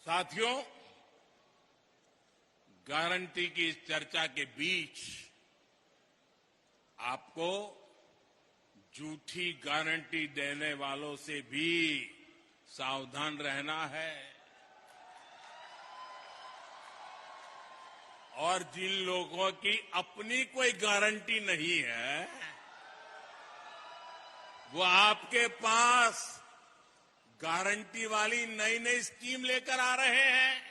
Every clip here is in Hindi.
साथियों, गारंटी की इस चर्चा के बीच आपको झूठी गारंटी देने वालों से भी सावधान रहना है और जिन लोगों की अपनी कोई गारंटी नहीं है वो आपके पास गारंटी वाली नई नई स्कीम लेकर आ रहे हैं।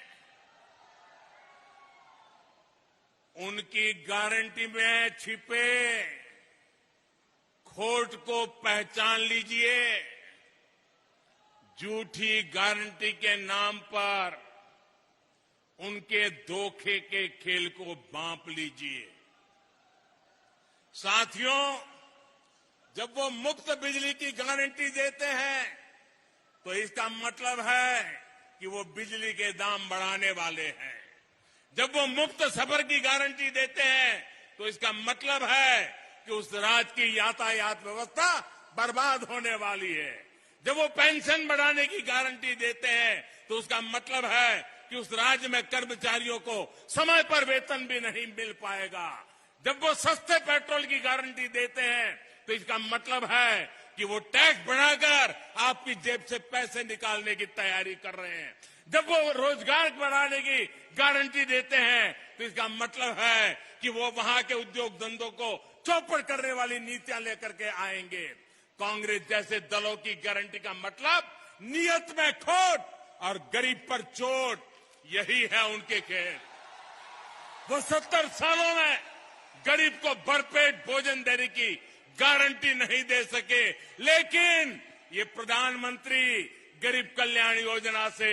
उनकी गारंटी में छिपे खोट को पहचान लीजिए। झूठी गारंटी के नाम पर उनके धोखे के खेल को भांप लीजिए। साथियों, जब वो मुफ्त बिजली की गारंटी देते हैं तो इसका मतलब है कि वो बिजली के दाम बढ़ाने वाले हैं। जब वो मुफ्त सफर की गारंटी देते हैं तो इसका मतलब है कि उस राज्य की यातायात व्यवस्था बर्बाद होने वाली है। जब वो पेंशन बढ़ाने की गारंटी देते हैं तो उसका मतलब है कि उस राज्य में कर्मचारियों को समय पर वेतन भी नहीं मिल पाएगा। जब वो सस्ते पेट्रोल की गारंटी देते हैं तो इसका मतलब है कि वो टैक्स बढ़ाकर आपकी जेब से पैसे निकालने की तैयारी कर रहे हैं। जब वो रोजगार बढ़ाने की गारंटी देते हैं तो इसका मतलब है कि वो वहां के उद्योग धंधों को चौपट करने वाली नीतियां लेकर के आएंगे। कांग्रेस जैसे दलों की गारंटी का मतलब नियत में खोट और गरीब पर चोट, यही है उनके खेल। वो 70 सालों में गरीब को भरपेट भोजन देने की गारंटी नहीं दे सके, लेकिन ये प्रधानमंत्री गरीब कल्याण योजना से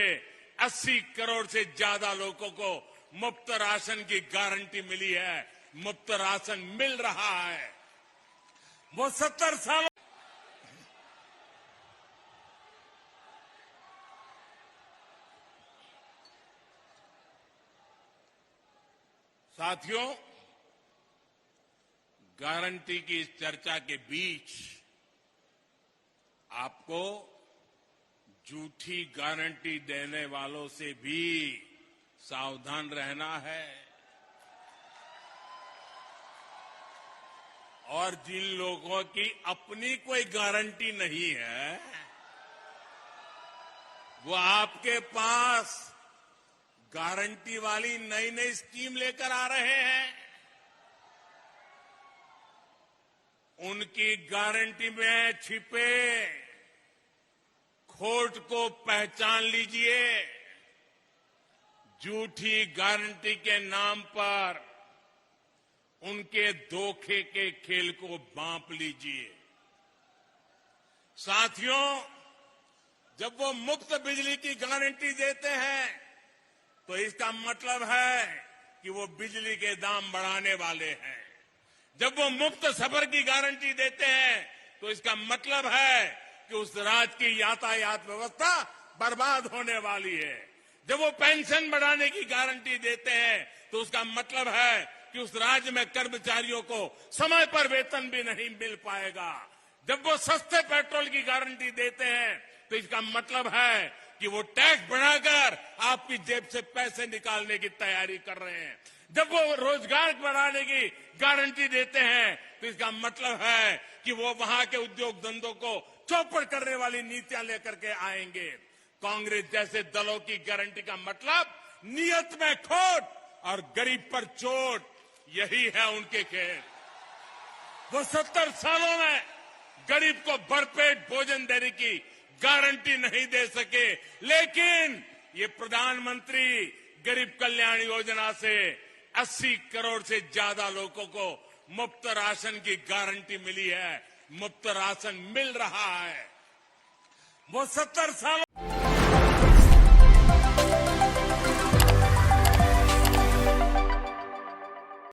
80 करोड़ से ज्यादा लोगों को मुफ्त राशन की गारंटी मिली है। मुफ्त राशन मिल रहा है। वो 70 सालों साथियों, गारंटी की इस चर्चा के बीच आपको झूठी गारंटी देने वालों से भी सावधान रहना है और जिन लोगों की अपनी कोई गारंटी नहीं है वो आपके पास गारंटी वाली नई नई स्कीम लेकर आ रहे हैं। उनकी गारंटी में छिपे खोट को पहचान लीजिए। झूठी गारंटी के नाम पर उनके धोखे के खेल को भांप लीजिए। साथियों, जब वो मुफ्त बिजली की गारंटी देते हैं तो इसका मतलब है कि वो बिजली के दाम बढ़ाने वाले हैं। जब वो मुफ्त सफर की गारंटी देते हैं तो इसका मतलब है कि उस राज्य की यातायात व्यवस्था बर्बाद होने वाली है। जब वो पेंशन बढ़ाने की गारंटी देते हैं तो उसका मतलब है कि उस राज्य में कर्मचारियों को समय पर वेतन भी नहीं मिल पाएगा। जब वो सस्ते पेट्रोल की गारंटी देते हैं तो इसका मतलब है कि वो टैक्स बढ़ाकर आपकी जेब से पैसे निकालने की तैयारी कर रहे हैं। जब वो रोजगार बढ़ाने की गारंटी देते हैं तो इसका मतलब है कि वो वहां के उद्योग धंधों को चौपट करने वाली नीतियां लेकर के आएंगे। कांग्रेस जैसे दलों की गारंटी का मतलब नियत में खोट और गरीब पर चोट, यही है उनके खेल। वो 70 सालों में गरीब को भरपेट भोजन देने की गारंटी नहीं दे सके, लेकिन ये प्रधानमंत्री गरीब कल्याण योजना से 80 करोड़ से ज्यादा लोगों को मुफ्त राशन की गारंटी मिली है। मुफ्त राशन मिल रहा है। वो 70 सालों